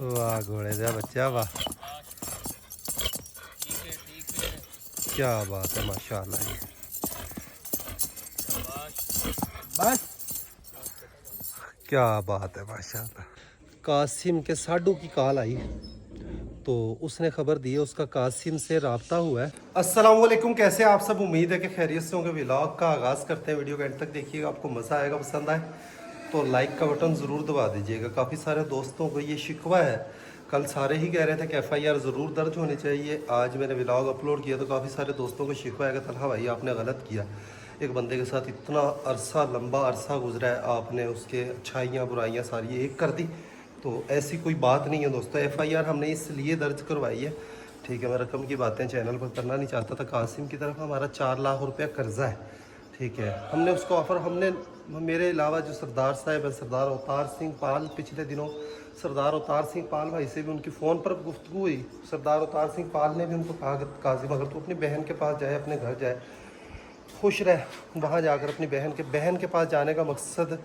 वाह घोड़े जा बच्चा वाह, क्या बात है माशाल्लाह। ये बस क्या बात है माशाल्लाह। कासिम के साडू की कॉल आई तो उसने खबर दी है, उसका कासिम से राब्ता हुआ है। अस्सलाम वालेकुम, कैसे हैं आप सब? उम्मीद है कि खैरियत से होंगे। व्लॉग का आगाज़ करते हैं, वीडियो के एंड तक देखिएगा, आपको मज़ा आएगा। पसंद आए तो लाइक का बटन ज़रूर दबा दीजिएगा। काफ़ी सारे दोस्तों को ये शिकवा है, कल सारे ही कह रहे थे कि FIR ज़रूर दर्ज होनी चाहिए। आज मैंने व्लॉग अपलोड किया तो काफ़ी सारे दोस्तों को शिकवा है कि तलहा भाई आपने गलत किया, एक बंदे के साथ इतना अरसा, लंबा अरसा गुजरा है, आपने उसके अच्छाइयाँ बुराइयाँ सारी एक कर दी। तो ऐसी कोई बात नहीं है दोस्तों। FIR हमने इसलिए दर्ज करवाई है, ठीक है। मैं रकम की बातें चैनल पर करना नहीं चाहता था। कासिम की तरफ हमारा 4 लाख रुपया कर्जा है, ठीक है। हमने उसको ऑफ़र, हमने मेरे अलावा जो सरदार साहब है, सरदार अवतार सिंह पाल, पिछले दिनों सरदार अवतार सिंह पाल भाई से भी उनकी फ़ोन पर गुफ्तगू हुई। सरदार अवतार सिंह पाल ने भी उनको कहा कि कासिम अगर तू अपनी बहन के पास जाए, अपने घर जाए, खुश रह। वहाँ जाकर अपनी बहन के पास जाने का मकसद,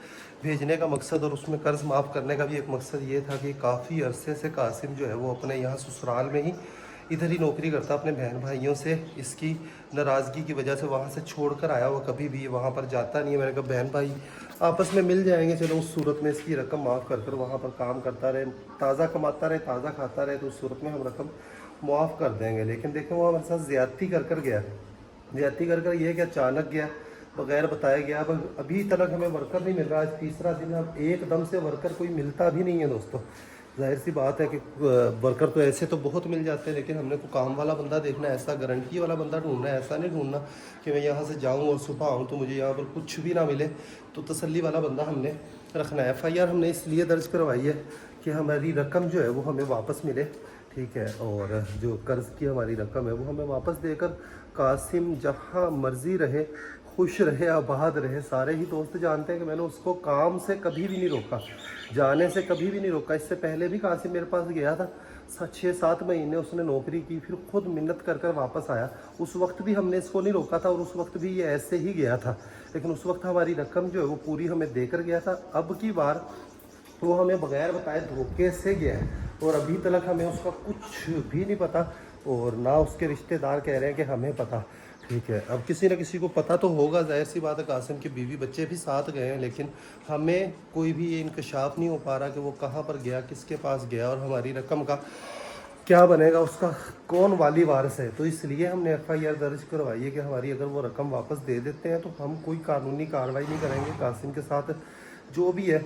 भेजने का मकसद और उसमें कर्ज़ माफ़ करने का भी एक मकसद ये था कि काफ़ी अरसे से कासिम जो है वो अपने यहाँ ससुराल में ही इधर ही नौकरी करता, अपने बहन भाइयों से इसकी नाराज़गी की वजह से वहाँ से छोड़ कर आया। वो कभी भी वहाँ पर जाता नहीं है। मैंने कहा बहन भाई आपस में मिल जाएंगे, चलो उस सूरत में इसकी रकम माफ़ कर कर वहाँ पर काम करता रहे, ताज़ा कमाता रहे, ताज़ा खाता रहे, तो उस सूरत में हम रकम मुआफ़ कर देंगे। लेकिन देखो वो हमारे साथ ज़्यादती कर कर गया, ज्यादती कर ये कि अचानक गया, बगैर बताया गया। अब अभी तक हमें वर्कर नहीं मिल रहा, आज तीसरा दिन। अब एकदम से वर्कर कोई मिलता भी नहीं है दोस्तों। जाहिर सी बात है कि वर्कर तो ऐसे तो बहुत मिल जाते हैं, लेकिन हमने को काम वाला बंदा देखना है, ऐसा गारंटी वाला बंदा ढूंढना है। ऐसा नहीं ढूंढना कि मैं यहाँ से जाऊँ और सुबह आऊँ तो मुझे यहाँ पर कुछ भी ना मिले। तो तसल्ली वाला बंदा हमने रखना है। FIR हमने इसलिए दर्ज करवाई है कि हमारी रकम जो है वो हमें वापस मिले, ठीक है। और जो कर्ज़ की हमारी रकम है वो हमें वापस देकर कासिम जहाँ मर्ज़ी रहे, खुश रहे, आबाद रहे। सारे ही दोस्त जानते हैं कि मैंने उसको काम से कभी भी नहीं रोका, जाने से कभी भी नहीं रोका। इससे पहले भी कासिम मेरे पास गया था, 6-7 महीने उसने नौकरी की, फिर खुद मिन्नत कर कर वापस आया। उस वक्त भी हमने इसको नहीं रोका था और उस वक्त भी ये ऐसे ही गया था, लेकिन उस वक्त हमारी रकम जो है वो पूरी हमें देकर गया था। अब की बार वो हमें बगैर बताए धोखे से गया है और अभी तक हमें उसका कुछ भी नहीं पता, और ना उसके रिश्तेदार कह रहे हैं कि हमें पता, ठीक है। अब किसी न किसी को पता तो होगा, जाहिर सी बात है। कासिम की बीवी बच्चे भी साथ गए हैं, लेकिन हमें कोई भी ये इंकशाफ नहीं हो पा रहा कि वो कहाँ पर गया, किसके पास गया, और हमारी रकम का क्या बनेगा, उसका कौन वाली वारिस है। तो इसलिए हमने FIR दर्ज करवाई है कि हमारी अगर वो रकम वापस दे देते हैं तो हम कोई कानूनी कार्रवाई नहीं करेंगे। कासिम के साथ जो भी है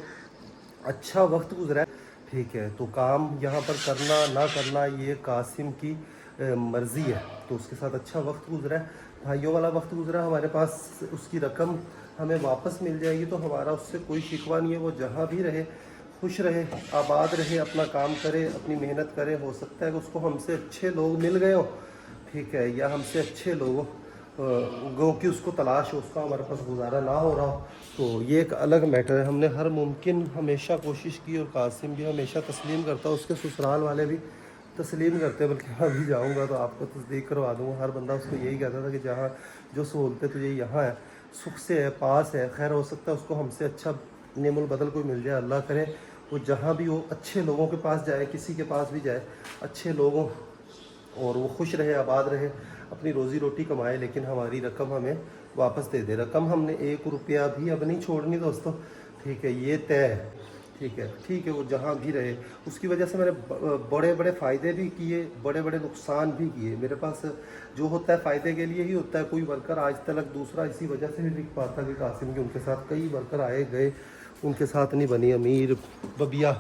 अच्छा वक्त गुजरा है, ठीक है। तो काम यहाँ पर करना ना करना ये कासिम की मर्ज़ी है। तो उसके साथ अच्छा वक्त गुजरा है, भाइयों वाला वक्त गुजरा। हमारे पास उसकी रकम हमें वापस मिल जाएगी तो हमारा उससे कोई शिकवा नहीं है। वो जहाँ भी रहे खुश रहे, आबाद रहे, अपना काम करे, अपनी मेहनत करे। हो सकता है कि उसको हमसे अच्छे लोग मिल गए हो, ठीक है, या हमसे अच्छे लोगों गो की उसको तलाश हो, उसका हमारे पास गुजारा ना हो रहा हो, तो ये एक अलग मैटर है। हमने हर मुमकिन हमेशा कोशिश की और कासिम भी हमेशा तस्लीम करता, उसके ससुराल वाले भी तस्लीम करते, बल्कि मैं अभी जाऊँगा तो आपको तस्दीक करवा दूँगा। हर बंदा उसको यही कहता था कि जहाँ जो सहूलतें तुझे यहाँ है, सुख से है, पास है, खैर हो सकता है उसको हमसे अच्छा नेमुल बदल कोई मिल जाए। अल्लाह करे वो जहाँ भी हो अच्छे लोगों के पास जाए, किसी के पास भी जाए, अच्छे लोगों, और वो खुश रहे, आबाद रहे, अपनी रोज़ी रोटी कमाए, लेकिन हमारी रकम हमें वापस दे दे। रकम हमने 1 रुपया भी अब नहीं छोड़नी दोस्तों, ठीक है, ये तय है, ठीक है। ठीक है, वो जहाँ भी रहे। उसकी वजह से मैंने बड़े बड़े फ़ायदे भी किए, बड़े बड़े नुकसान भी किए। मेरे पास जो होता है फ़ायदे के लिए ही होता है। कोई वर्कर आज तक दूसरा इसी वजह से नहीं लिख पाता कि कासिम के उनके साथ कई वर्कर आए गए, उनके साथ नहीं बनी। अमीर बबिया,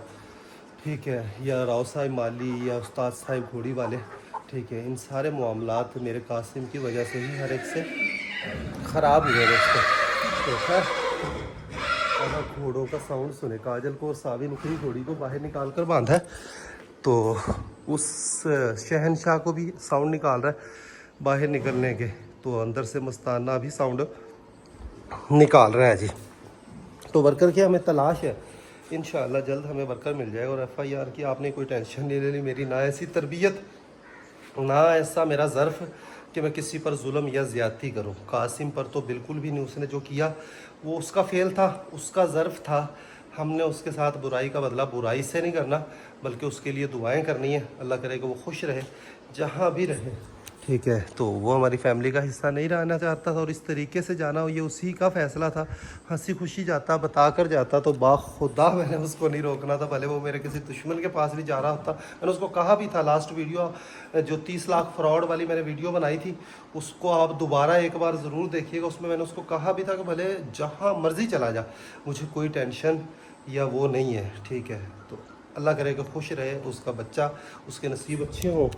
ठीक है, या राव साहब माली, या उस्ताद साहब घोड़ी वाले, ठीक है, इन सारे मामलात मेरे कासिम की वजह से ही हर एक से ख़राब हुए दोस्तों। तो खैर अगर घोड़ों का साउंड सुने, काजल को और सावी नुकरी घोड़ी को बाहर निकाल कर बांधा है, तो उस शहनशाह को भी साउंड निकाल रहा है बाहर निकलने के, तो अंदर से मस्ताना भी साउंड निकाल रहा है जी। तो वर्कर की हमें तलाश है, इंशाअल्लाह जल्द हमें वर्कर मिल जाएगा। और FIR की आपने कोई टेंशन नहीं लेनी। मेरी ना ऐसी तरबियत, ना ऐसा मेरा ज़र्फ़ कि मैं किसी पर जुल्म या ज़्यादती करूं। कासिम पर तो बिल्कुल भी नहीं। उसने जो किया वो उसका फ़ेल था, उसका ज़र्फ़ था, हमने उसके साथ बुराई का बदला बुराई से नहीं करना, बल्कि उसके लिए दुआएं करनी है। अल्लाह करे कि वो खुश रहे जहाँ भी रहे, ठीक है। तो वो हमारी फैमिली का हिस्सा नहीं रहना चाहता था और इस तरीके से जाना ये उसी का फ़ैसला था। हंसी खुशी जाता, बता कर जाता, तो बाखुदा मैंने उसको नहीं रोकना था, भले वो मेरे किसी दुश्मन के पास भी जा रहा होता। मैंने उसको कहा भी था, लास्ट वीडियो जो 30 लाख फ्रॉड वाली मैंने वीडियो बनाई थी, उसको आप दोबारा एक बार ज़रूर देखिएगा। उसमें मैंने उसको कहा भी था कि भले जहाँ मर्ज़ी चला जा, मुझे कोई टेंशन या वो नहीं है, ठीक है। तो अल्लाह करे कि खुश रहे, उसका बच्चा, उसके नसीब अच्छे हों।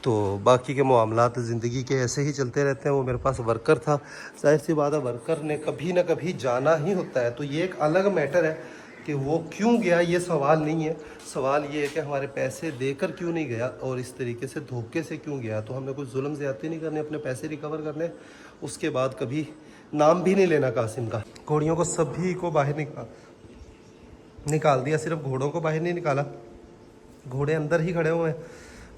तो बाकी के मामलात ज़िंदगी के ऐसे ही चलते रहते हैं। वो मेरे पास वर्कर था, जाहिर सी बात है वर्कर ने कभी ना कभी जाना ही होता है। तो ये एक अलग मैटर है कि वो क्यों गया, ये सवाल नहीं है। सवाल ये है कि हमारे पैसे देकर क्यों नहीं गया और इस तरीके से धोखे से क्यों गया। तो हमने कुछ जुल्म ज़्यादती नहीं करनी, अपने पैसे रिकवर करने। उसके बाद कभी नाम भी नहीं लेना कासिम का। घोड़ियों को सभी को बाहर निकाल दिया, सिर्फ घोड़ों को बाहर नहीं निकाला, घोड़े अंदर ही खड़े हुए हैं।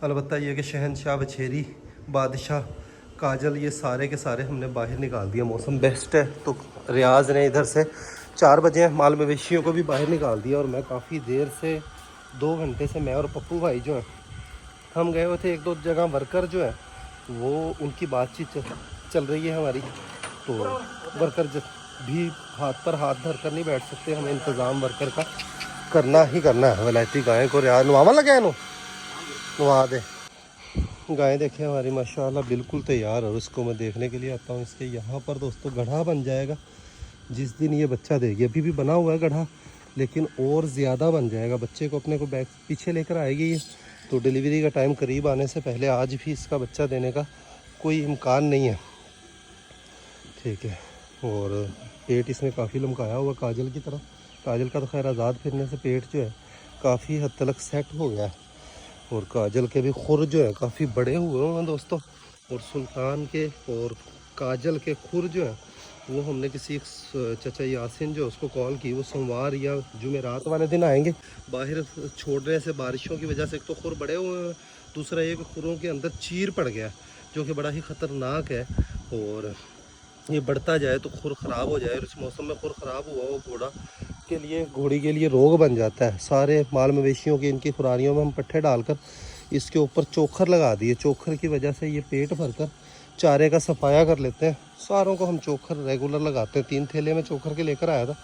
अलबत्ता ये कि शहनशाह, वछेरी, बादशाह, काजल, ये सारे के सारे हमने बाहर निकाल दिया। मौसम बेस्ट है तो रियाज ने इधर से 4 बजे माल मवेशियों को भी बाहर निकाल दिया। और मैं काफ़ी देर से 2 घंटे से मैं और पप्पू भाई जो हैं हम गए हुए थे 1-2 जगह। वर्कर जो है वो उनकी बातचीत चल रही है हमारी, तो वर्कर भी हाथ पर हाथ धर कर नहीं बैठ सकते, हमें इंतज़ाम वर्कर का करना ही करना है। वलायती गाय को रियाज नवावा लगा है, नवा दे। गाय देखें हमारी माशाल्लाह बिल्कुल तैयार है। और इसको मैं देखने के लिए आता हूँ। इसके यहाँ पर दोस्तों गढ़ा बन जाएगा जिस दिन ये बच्चा देगी। अभी भी बना हुआ है गढ़ा, लेकिन और ज़्यादा बन जाएगा। बच्चे को अपने को बैग पीछे लेकर आएगी ये, तो डिलीवरी का टाइम करीब आने से पहले आज भी इसका बच्चा देने का कोई इम्कान नहीं है, ठीक है। और पेट इसने काफ़ी लमकाया हुआ काजल की तरह। काजल का तो खैर आज़ाद फिरने से पेट जो है काफ़ी हद तक सेट हो गया है। और काजल के भी खुर जो है काफ़ी बड़े हुए हैं दोस्तों। और सुल्तान के और काजल के खुर जो है वो हमने किसी चाचा यासिन जो उसको कॉल की, वो सोमवार या जुमेरात वाले दिन आएंगे। बाहर छोड़ने से बारिशों की वजह से एक तो खुर बड़े हुए हैं, दूसरा एक खुरों के अंदर चीर पड़ गया जो कि बड़ा ही ख़तरनाक है। और ये बढ़ता जाए तो खुर ख़राब हो जाए। और इस मौसम में खुर ख़राब हुआ वो घोड़ी के लिए रोग बन जाता है। सारे माल मवेशियों की इनकी खुरानियों में हम पट्ठे डालकर इसके ऊपर चोखर लगा दिए। चोखर की वजह से ये पेट भरकर चारे का सफाया कर लेते हैं। सारों को हम चोखर रेगुलर लगाते हैं। 3 थैले में चोखर के लेकर आया था।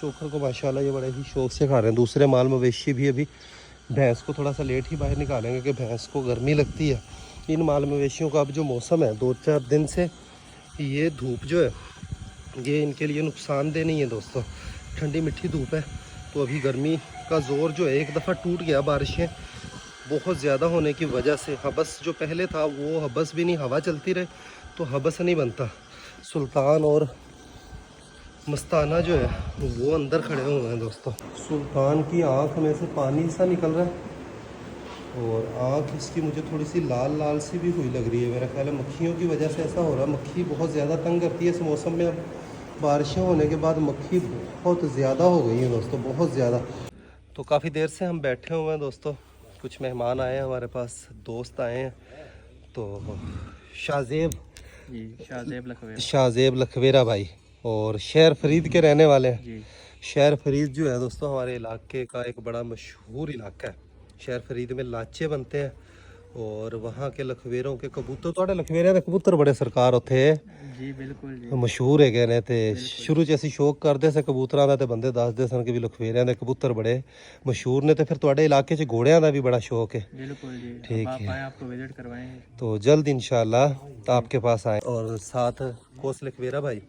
चोखर को माशाल्लाह ये बड़े ही शौक से खा रहे हैं। दूसरे माल मवेशी भी अभी भैंस को थोड़ा सा लेट ही बाहर निकालेंगे कि भैंस को गर्मी लगती है। इन माल मवेशियों का अब जो मौसम है 2-4 दिन से ये धूप जो है ये इनके लिए नुकसानदेह नहीं है दोस्तों। ठंडी मिठी धूप है, तो अभी गर्मी का ज़ोर जो है एक दफ़ा टूट गया। बारिशें बहुत ज़्यादा होने की वजह से हबस जो पहले था वो हबस भी नहीं, हवा चलती रहे तो हबस नहीं बनता। सुल्तान और मस्ताना जो है वो अंदर खड़े हुए हैं दोस्तों। सुल्तान की आँख में से पानी सा निकल रहा है और आँख इसकी मुझे थोड़ी सी लाल लाल सी भी हुई लग रही है। मेरा ख्याल है मक्खियों की वजह से ऐसा हो रहा है। मक्खी बहुत ज़्यादा तंग करती है इस मौसम में। अब बारिशें होने के बाद मक्खी बहुत ज़्यादा हो गई है दोस्तों, बहुत ज़्यादा। तो काफ़ी देर से हम बैठे हुए हैं दोस्तों। कुछ मेहमान आए हैं हमारे पास, दोस्त आए हैं। तो शाहजेब लखवेरा भाई और शहर फरीद के रहने वाले हैं। शहर फरीद जो है दोस्तों हमारे इलाके का एक बड़ा मशहूर इलाका है। शहर फरीद में लाचे बनते हैं और वहाँ के लखवेरों के कबूतर, तो लखवेरे के कबूतर बड़े सरकार होते जी बिल्कुल जी, मशहूर है कहने ते। शुरू च ਅਸੀਂ शौक करते से कबूतਰਾਂ ਦਾ ਤੇ ਬੰਦੇ ਦੱਸਦੇ ਸਨ ਕਿ ਵੀ ਲਖਵੇਰਿਆਂ ਦੇ ਕਬੂतर बड़े मशहूर ने। तो फिर ਤੁਹਾਡੇ इलाके च घोड़ियां ਦਾ भी बड़ा शौक है। बिल्कुल जी, ठीक आप है, आए आपको विजिट करवाएंगे। तो जल्द इंशाल्लाह आपके पास आए। और साथ कोस लखवेरा भाई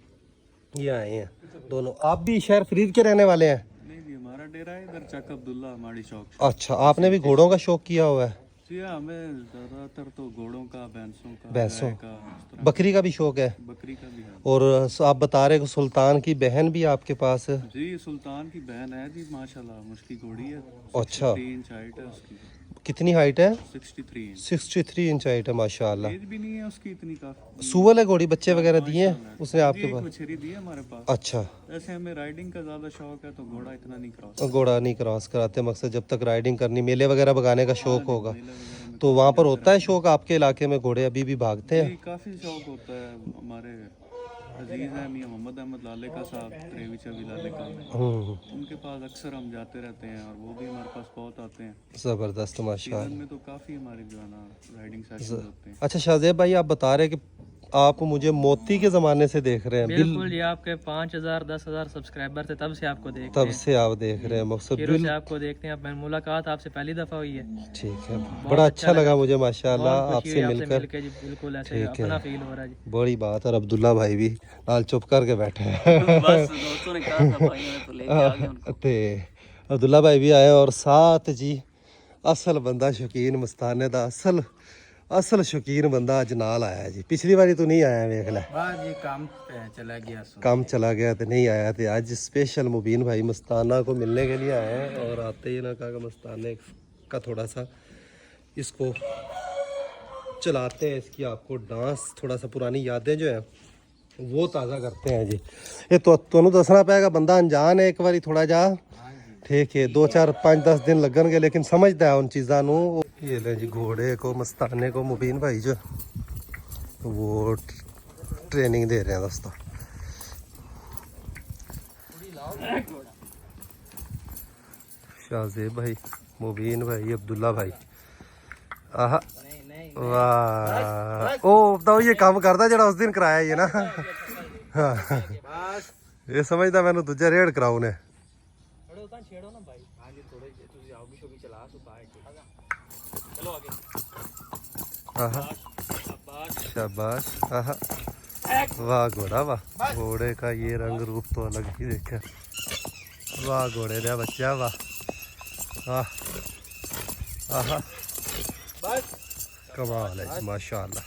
ये आए हैं दोनों। आप भी शहर फरीद के रहने वाले हैं? नहीं जी, हमारा डेरा है इधर चक अब्दुल्ला माड़ी चौक। अच्छा, आपने भी घोड़ों का शौक किया हुआ है? जी हाँ, हमें ज़्यादातर तो घोड़ों का, भैंसों का, भैंसों गाय का, इस तरह बकरी का भी शौक है? बकरी का भी है। और आप बता रहे कि सुल्तान की बहन भी आपके पास? जी, सुल्तान की बहन है जी, माशाल्लाह उसकी घोड़ी है। अच्छा, 63 इंच हाइट है उसकी। कितनी हाइट है? 63 इंच। 63 इंच हाइट है माशाल्लाह। एज भी नहीं है उसकी इतनी, काफी सुवल है घोड़ी, बच्चे वगैरह दिए उसने आपके एक पास? बछेरी दी है हमारे पास। अच्छा, ऐसे हमें राइडिंग का ज्यादा शौक है तो घोड़ा इतना नहीं क्रॉस घोड़ा नहीं क्रॉस कराते, मकसद जब तक राइडिंग करनी, मेले वगैरह भगाने का शौक होगा। मेले वगैरह में तो वहाँ पर होता है शौक आपके इलाके में? घोड़े अभी भी भागते हैं? जी, काफी शौक होता है हमारे अजीज़ है मियाँ मोहम्मद अहमद लाले का साहब त्रेविचा भी लाले का उनके पास अक्सर हम जाते रहते हैं और वो भी हमारे पास बहुत आते हैं। ज़बरदस्त सीज़न माशाल्लाह। में तो काफ़ी हमारे जो है ना राइडिंग सेशंस होते हैं। अच्छा शाहज़ेब भाई, आप बता रहे कि आप मुझे मोती के ज़माने से देख रहे हैं। बिल्कुल, ये आपके 5,000 10,000 सब्सक्राइबर थे, तब से आपको देखते तब हैं। से आप देख रहे हैं मकसद शुरू से आपको देखते हैं। अब मुलाकात आपसे पहली दफ़ा हुई है। ठीक है, बहुत बड़ा अच्छा लगा मुझे बहुत माशाल्लाह खुशी हुई आपसे आपसे मिलकर। मिलके जी, बिल्कुल ऐसे ठीक है, अपना फील हो रहा है जी। बड़ी बात। और अब्दुल्ला भाई भी नाल चुप करके बैठे हैं। बस दोस्तों ने कहा था भाई हमें तो लेके आ गए उनको। ते अब्दुल्ला भाई भी आए और साथ जी असल बंदा शौकीन मस्ताने दा असल असल शौकीन बंदा अज नाल आया जी। पिछली बारी तो नहीं आया, वेख ले बस जी काम पे चला गया काम चला गया तो नहीं आया। तो आज स्पेशल मुबीन भाई मस्ताना को मिलने के लिए आए हैं और आते ही ना कहा कि मस्ताने का थोड़ा सा इसको चलाते हैं, इसकी आपको डांस थोड़ा सा पुरानी यादें जो है वो ताज़ा करते हैं जी। ये तो तुहानू दसना पेगा, बंदा अनजान है, एक बारी थोड़ा जा ठीक है 2 4 5 10 दिन लगनगे लेकिन समझदा है उन चीज़ों नू। ये ले जी घोड़े को मस्ताने को मुबीन भाई जो वो ट्रेनिंग दे रहे हैं दोस्तों। शाहज़ेब भाई, मुबीन भाई, अब्दुल्ला भाई। आह वाह, ओ बताओ ये काम करदा जरा उस दिन कराया ये ना। हाँ ये समझदा मैंने दूजा रेड कराऊ ने। आहा शाबाश। आहा वाह घोड़ा वाह, घोड़े का ये रंग रूप तो अलग ही देखा। वाह घोड़े दे बच्चा वाह। आह आहा कमाल है माशाल्लाह।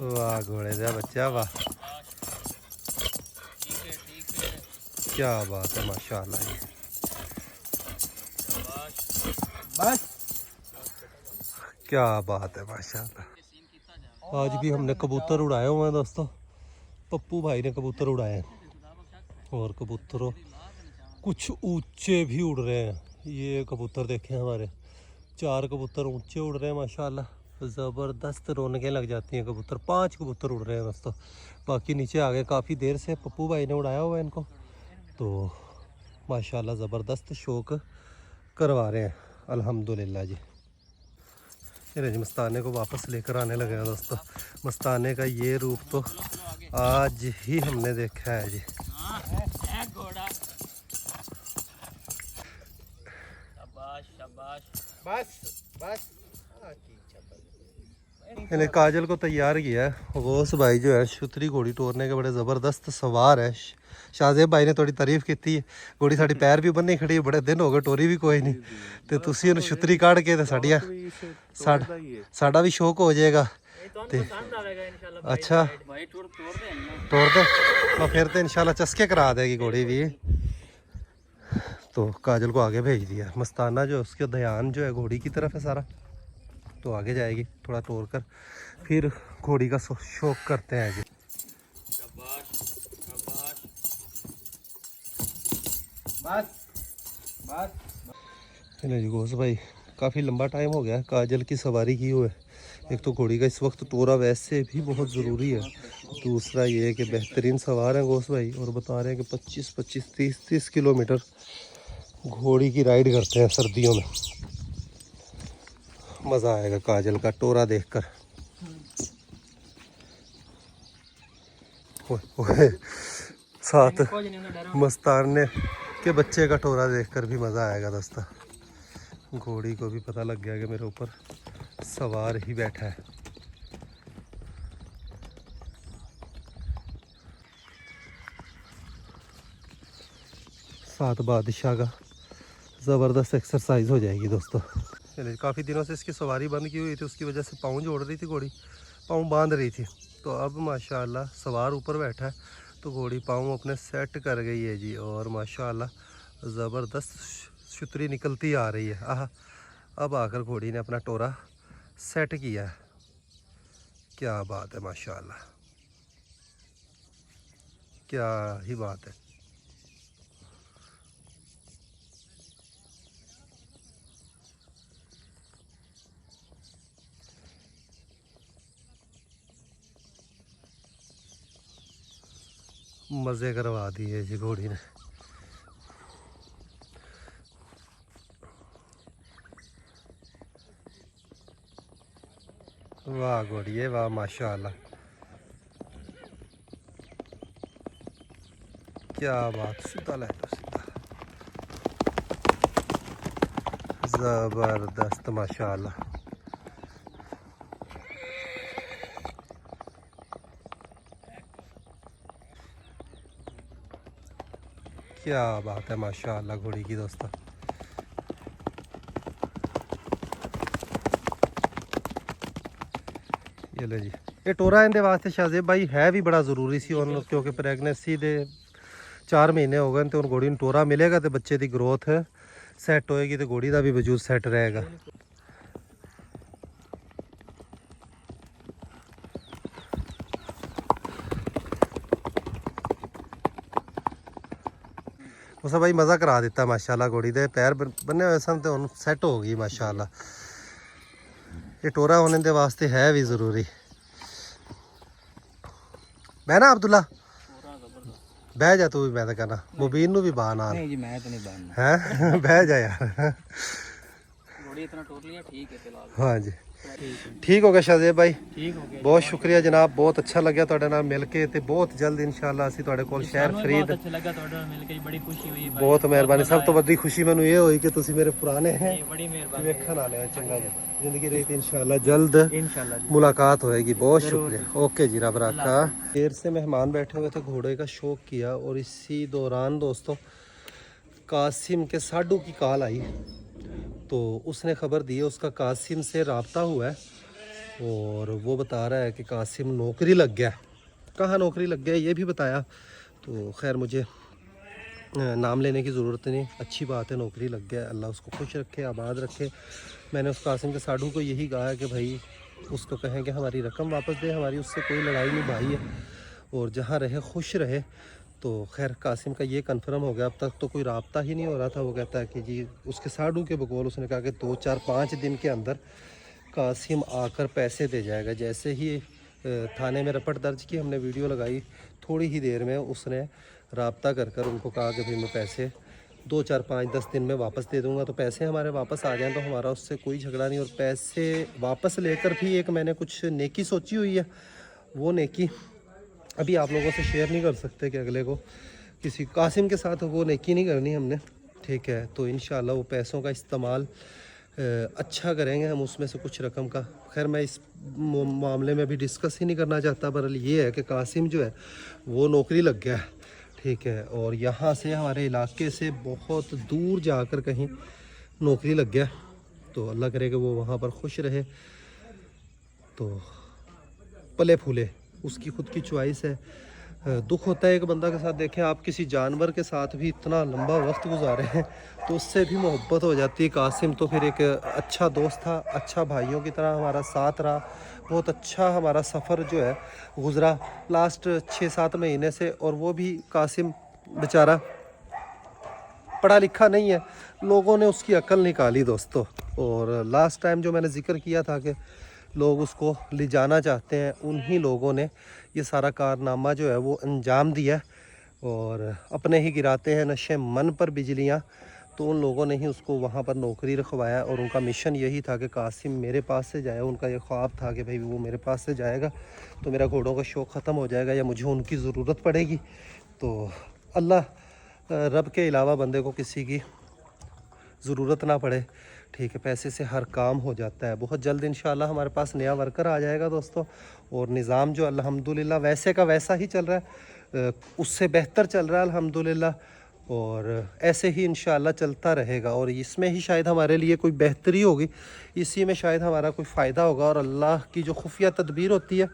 वाह घोड़े दे बच्चा वाह, क्या बात है माशाल्लाह। ये क्या बात है माशाल्लाह। आज भी हमने कबूतर उड़ाए हुए हैं दोस्तों। पप्पू भाई ने कबूतर उड़ाए हैं और कबूतरों कुछ ऊंचे भी उड़ रहे हैं। ये कबूतर देखें हमारे 4 कबूतर ऊंचे उड़ रहे हैं माशाल्लाह। ज़बरदस्त रौनकें लग जाती हैं। कबूतर 5 कबूतर उड़ रहे हैं दोस्तों, बाकी नीचे आ गए। काफ़ी देर से पप्पू भाई ने उड़ाया हुआ है इनको, तो माशाल्लाह ज़बरदस्त शौक करवा रहे हैं अल्हम्दुलिल्लाह जी। ये जी मस्ताने को वापस लेकर आने लगे हैं दोस्तों। मस्ताने का ये रूप तो आज ही हमने देखा है जी। इन्हें काजल को तैयार किया है। गौस भाई जो है छुतरी घोड़ी तोड़ने के बड़े ज़बरदस्त सवार है। शाहज़ेब भाई ने थोड़ी तारीफ की थी। घोड़ी साड़ी पैर भी बन्नी खड़ी है, बड़े दिन हो गए टोरी भी कोई नहीं। तो तुसी ਉਹਨੂੰ छुतरी काढ़ के ते साड़ा भी शौक हो जाएगा। अच्छा तोड़ दे तो फिर तो इंशाल्लाह चस्के करा देगी घोड़ी भी। तो काजल को आगे भेज दिया। मस्ताना जो उसके ध्यान जो है घोड़ी की तरफ है सारा, तो आगे जाएगी थोड़ा तोड़ कर, फिर घोड़ी का शौक करते हैं जी। जी घोष भाई काफ़ी लंबा टाइम हो गया काजल की सवारी की हुए। एक तो घोड़ी का इस वक्त तोड़ा वैसे भी बहुत ज़रूरी है, दूसरा ये है कि बेहतरीन सवार हैं घोष भाई और बता रहे हैं कि 25-25 30-30 किलोमीटर घोड़ी की राइड करते हैं सर्दियों में। मज़ा आएगा काजल का टोरा देखकर। साथ मस्ताने के बच्चे का टोरा देखकर भी मज़ा आएगा दोस्तों। घोड़ी को भी पता लग गया कि मेरे ऊपर सवार ही बैठा है। साथ बादशाह का ज़बरदस्त एक्सरसाइज हो जाएगी दोस्तों। चलिए काफ़ी दिनों से इसकी सवारी बंद की हुई थी, उसकी वजह से पाँव जोड़ रही थी घोड़ी, पाँव बांध रही थी। तो अब माशाल्लाह सवार ऊपर बैठा है तो घोड़ी पाँव अपने सेट कर गई है जी और माशाल्लाह ज़बरदस्त छुतरी निकलती आ रही है। आह अब आकर घोड़ी ने अपना टोरा सेट किया है। क्या बात है माशाल्लाह, क्या ही बात है। मज़े करवा दिए जी घोड़ी ने। वाह घोड़िए वाह, माशाल्लाह, क्या बात। सीधा ले लो, सीधा, ज़बरदस्त माशाल्लाह। क्या बात है माशाल्लाह घोड़ी की दोस्तों। ये ले जी, ये टोरा इनके वास्ते शाहजेब भाई है भी बड़ा ज़रूरी सी, और क्योंकि प्रेगनेंसी दे 4 महीने हो गए तो उन घोड़ी टोरा मिलेगा तो बच्चे की ग्रोथ सैट होएगी, तो घोड़ी का भी वजूद सैट रहेगा। उस भाई मज़ा करा दिता माशाल्लाह, घोड़ी दे पैर बने हुए सन तो सैट हो गई माशाल्लाह। ये टोरा होने के वास्ते है भी ज़रूरी। बहना अब्दुल्ला, बह जा तू भी, मैं तो कहना मुबीन नू भी बाह नाल। नहीं जी, मैं तो नहीं बनना हैं बह जा यार। घोड़ी इतना टोट लिया, ठीक है फिलहाल। हाँ जी, ठीक हो गया शाहजेब भाई, ठीक हो गया। बहुत शुक्रिया जनाब, बहुत अच्छा लग्या तुहाडे नाल मिल के, ते बहुत जल्द इंशाअल्लाह ਅਸੀਂ ਤੁਹਾਡੇ ਕੋਲ ਸ਼ਹਿਰ बहुत ਫਰੀਦ। अच्छा लगा ਤੁਹਾਡੇ ਨਾਲ ਮਿਲ ਕੇ, ਬੜੀ ਖੁਸ਼ੀ ਹੋਈ ਭਾਈ। ਬਹੁਤ ਮਿਹਰਬਾਨੀ, ਸਭ ਤੋਂ ਵੱਡੀ ਖੁਸ਼ੀ ਮੈਨੂੰ ਇਹ ਹੋਈ ਕਿ ਤੁਸੀਂ ਮੇਰੇ ਪੁਰਾਣੇ हैं, बड़ी मेहरबानी ਵੇਖਣ ਵਾਲੇ ਆ। ਚੰਗਾ ਜੀ, ਜ਼ਿੰਦਗੀ ਰਹੀ ਤੇ इंशाअल्लाह जल्द इंशाल्लाह जी। मुलाकात होएगी। बहुत शुक्रिया, ओके जी, रब रखा। देर से मेहमान बैठे हुए थे, घोड़े का शौक किया, और इसी दौरान दोस्तों कासिम के साडू की कॉल आई, तो उसने खबर दी है उसका कासिम से रब्ता हुआ है, और वो बता रहा है कि कासिम नौकरी लग गया। कहाँ नौकरी लग गया ये भी बताया, तो खैर मुझे नाम लेने की ज़रूरत नहीं, अच्छी बात है, नौकरी लग गया, अल्लाह उसको खुश रखे, आबाद रखे। मैंने उस कासिम के साडू को यही कहा है कि भाई उसको कहें कि हमारी रकम वापस दे, हमारी उससे कोई लड़ाई नहीं भाई है, और जहाँ रहे खुश रहे। तो खैर कासिम का ये कंफर्म हो गया, अब तक तो कोई रब्ता ही नहीं हो रहा था। वो कहता है कि जी उसके साडू के बकौल उसने कहा कि 2 4 5 दिन के अंदर कासिम आकर पैसे दे जाएगा। जैसे ही थाने में रपट दर्ज की, हमने वीडियो लगाई, थोड़ी ही देर में उसने रब्ता कर उनको कहा कि भाई मैं पैसे 2 4 5 10 दिन में वापस दे दूंगा। तो पैसे हमारे वापस आ जाएँ तो हमारा उससे कोई झगड़ा नहीं, और पैसे वापस लेकर भी एक मैंने कुछ नेकी सोची हुई है, वो नेकी अभी आप लोगों से शेयर नहीं कर सकते कि अगले को किसी कासिम के साथ वो नेकी नहीं करनी हमने, ठीक है। तो इंशाल्लाह वो पैसों का इस्तेमाल अच्छा करेंगे हम, उसमें से कुछ रकम का। खैर मैं इस मामले में भी डिस्कस ही नहीं करना चाहता, बहरहाल ये है कि कासिम जो है वो नौकरी लग गया है, ठीक है, और यहाँ से हमारे इलाके से बहुत दूर जाकर कहीं नौकरी लग गया। तो अल्लाह करे कि वो वहाँ पर खुश रहे, तो पले फूले, उसकी खुद की चॉइस है। दुख होता है एक बंदा के साथ, देखें आप किसी जानवर के साथ भी इतना लंबा वक्त गुजारे हैं तो उससे भी मोहब्बत हो जाती है। कासिम तो फिर एक अच्छा दोस्त था, अच्छा भाइयों की तरह हमारा साथ रहा, बहुत अच्छा हमारा सफ़र जो है गुज़रा लास्ट 6-7 महीने से। और वो भी कासिम बेचारा पढ़ा लिखा नहीं है, लोगों ने उसकी अकल निकाली दोस्तों। और लास्ट टाइम जो मैंने ज़िक्र किया था कि लोग उसको ले जाना चाहते हैं, उन्हीं लोगों ने ये सारा कारनामा जो है वो अंजाम दिया, और अपने ही गिराते हैं नशे मन पर बिजलियाँ। तो उन लोगों ने ही उसको वहाँ पर नौकरी रखवाया, और उनका मिशन यही था कि कासिम मेरे पास से जाए। उनका ये ख्वाब था कि भाई वो मेरे पास से जाएगा तो मेरा घोड़ों का शौक़ ख़त्म हो जाएगा, या मुझे उनकी ज़रूरत पड़ेगी। तो अल्लाह रब के अलावा बंदे को किसी की ज़रूरत ना पड़े, ठीक है, पैसे से हर काम हो जाता है। बहुत जल्द इंशाल्लाह हमारे पास नया वर्कर आ जाएगा दोस्तों, और निज़ाम जो अल्हम्दुलिल्लाह वैसे का वैसा ही चल रहा है, उससे बेहतर चल रहा है अल्हम्दुलिल्लाह, और ऐसे ही इंशाल्लाह चलता रहेगा। और इसमें ही शायद हमारे लिए कोई बेहतरी होगी, इसी में शायद हमारा कोई फ़ायदा होगा। और अल्लाह की जो खुफिया तदबीर होती है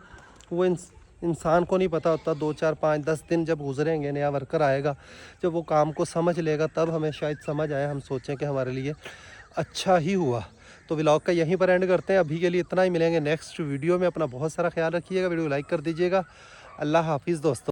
वो इंसान को नहीं पता होता। 2 4 5 10 दिन जब गुजरेंगे, नया वर्कर आएगा, जब वो काम को समझ लेगा, तब हमें शायद समझ आए, हम सोचें कि हमारे लिए अच्छा ही हुआ। तो व्लॉग का यहीं पर एंड करते हैं, अभी के लिए इतना ही। मिलेंगे नेक्स्ट वीडियो में, अपना बहुत सारा ख्याल रखिएगा, वीडियो लाइक कर दीजिएगा। अल्लाह हाफिज़ दोस्तों।